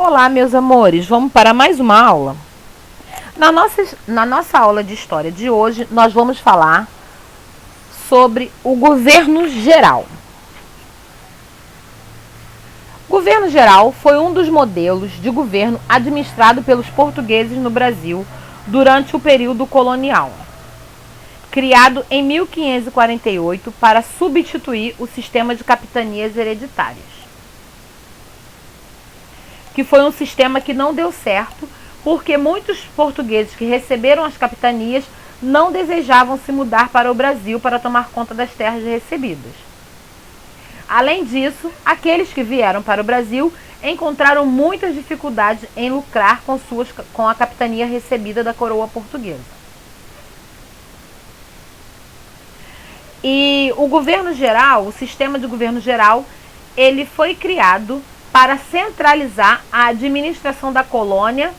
Olá, meus amores, vamos para mais uma aula? Na nossa aula de história de hoje, nós vamos falar sobre o governo geral. O governo geral foi um dos modelos de governo administrado pelos portugueses no Brasil durante o período colonial, criado em 1548 para substituir o sistema de capitanias hereditárias, que foi um sistema que não deu certo, porque muitos portugueses que receberam as capitanias não desejavam se mudar para o Brasil para tomar conta das terras recebidas. Além disso, aqueles que vieram para o Brasil encontraram muitas dificuldades em lucrar com a capitania recebida da coroa portuguesa. E o governo geral, o sistema de governo geral, ele foi criado para centralizar a administração da colônia,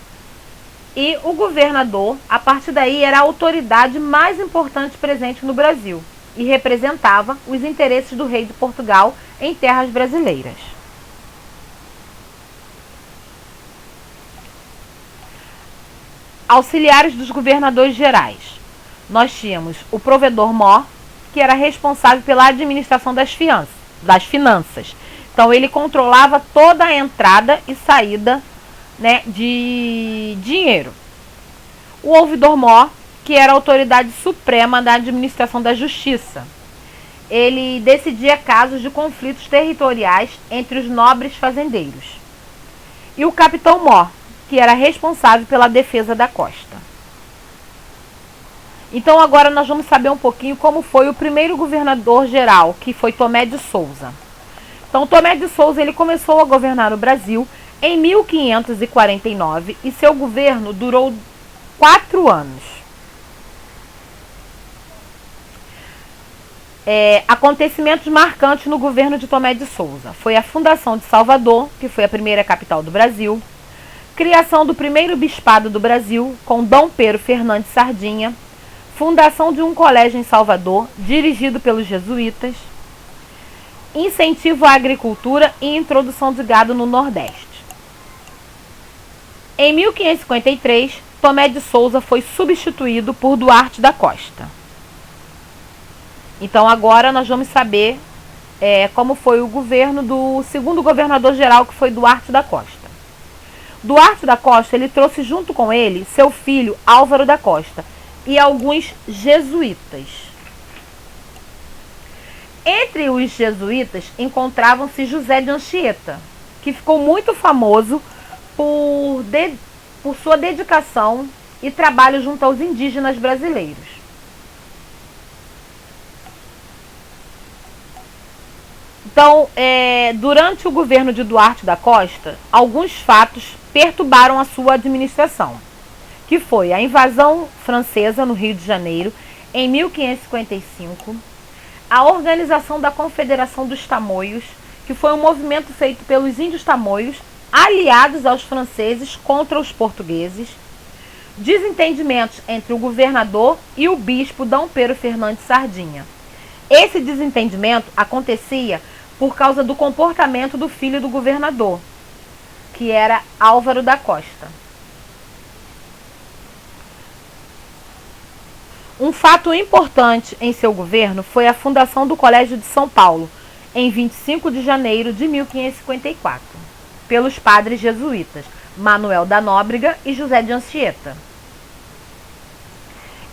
e o governador, a partir daí, era a autoridade mais importante presente no Brasil e representava os interesses do rei de Portugal em terras brasileiras. Auxiliares dos governadores gerais. Nós tínhamos o provedor-mor, que era responsável pela administração das finanças. Então, ele controlava toda a entrada e saída, de dinheiro. O ouvidor-mor, que era a autoridade suprema da administração da justiça. Ele decidia casos de conflitos territoriais entre os nobres fazendeiros. E o capitão-mor, que era responsável pela defesa da costa. Então agora nós vamos saber um pouquinho como foi o primeiro governador geral, que foi Tomé de Souza. Então Tomé de Souza ele começou a governar o Brasil em 1549 e seu governo durou 4 anos. Acontecimentos marcantes no governo de Tomé de Souza foi a fundação de Salvador, que foi a primeira capital do Brasil, criação do primeiro bispado do Brasil com Dom Pedro Fernandes Sardinha, fundação de um colégio em Salvador dirigido pelos jesuítas, incentivo à agricultura e introdução de gado no Nordeste. Em 1553, Tomé de Souza foi substituído por Duarte da Costa. Então agora nós vamos saber como foi o governo do segundo governador-geral, que foi Duarte da Costa. Duarte da Costa ele trouxe junto com ele seu filho Álvaro da Costa e alguns jesuítas. Entre os jesuítas encontravam-se José de Anchieta, que ficou muito famoso por sua dedicação e trabalho junto aos indígenas brasileiros. Então, durante o governo de Duarte da Costa, alguns fatos perturbaram a sua administração, que foi a invasão francesa no Rio de Janeiro, em 1555, a organização da Confederação dos Tamoios, que foi um movimento feito pelos índios tamoios, aliados aos franceses contra os portugueses, desentendimentos entre o governador e o bispo Dom Pedro Fernandes Sardinha. Esse desentendimento acontecia por causa do comportamento do filho do governador, que era Álvaro da Costa. Um fato importante em seu governo foi a fundação do Colégio de São Paulo, em 25 de janeiro de 1554, pelos padres jesuítas Manuel da Nóbrega e José de Anchieta.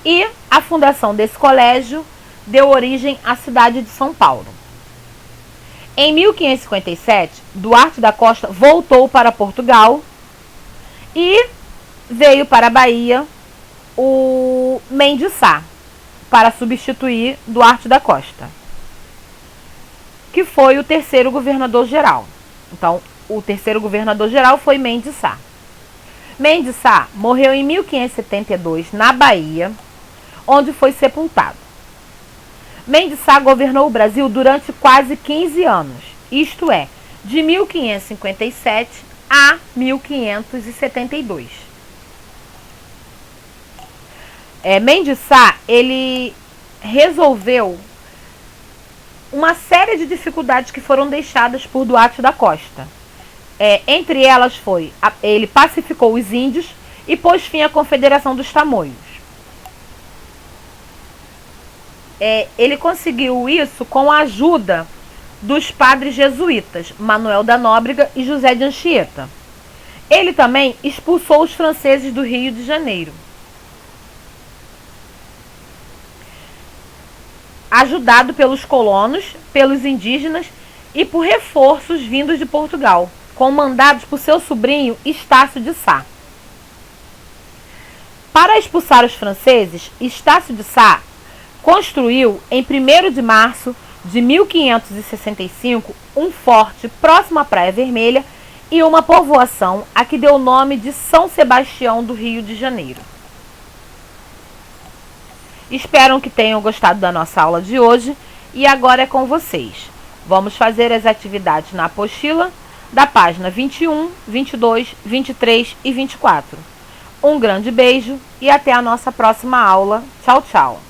E a fundação desse colégio deu origem à cidade de São Paulo. Em 1557, Duarte da Costa voltou para Portugal e veio para a Bahia o Mendes Sá, para substituir Duarte da Costa, que foi o terceiro governador-geral. Então, o terceiro governador-geral foi Mendes Sá. Mendes Sá morreu em 1572 na Bahia, onde foi sepultado. Mendes Sá governou o Brasil durante quase 15 anos, isto é, de 1557 a 1572. Mendes Sá, ele resolveu uma série de dificuldades que foram deixadas por Duarte da Costa. Entre elas ele pacificou os índios e pôs fim à Confederação dos Tamoios. Ele conseguiu isso com a ajuda dos padres jesuítas, Manuel da Nóbrega e José de Anchieta. Ele também expulsou os franceses do Rio de Janeiro, ajudado pelos colonos, pelos indígenas e por reforços vindos de Portugal, comandados por seu sobrinho Estácio de Sá. Para expulsar os franceses, Estácio de Sá construiu, em 1º de março de 1565, um forte próximo à Praia Vermelha e uma povoação a que deu o nome de São Sebastião do Rio de Janeiro. Espero que tenham gostado da nossa aula de hoje e agora é com vocês. Vamos fazer as atividades na apostila da página 21, 22, 23 e 24. Um grande beijo e até a nossa próxima aula. Tchau, tchau!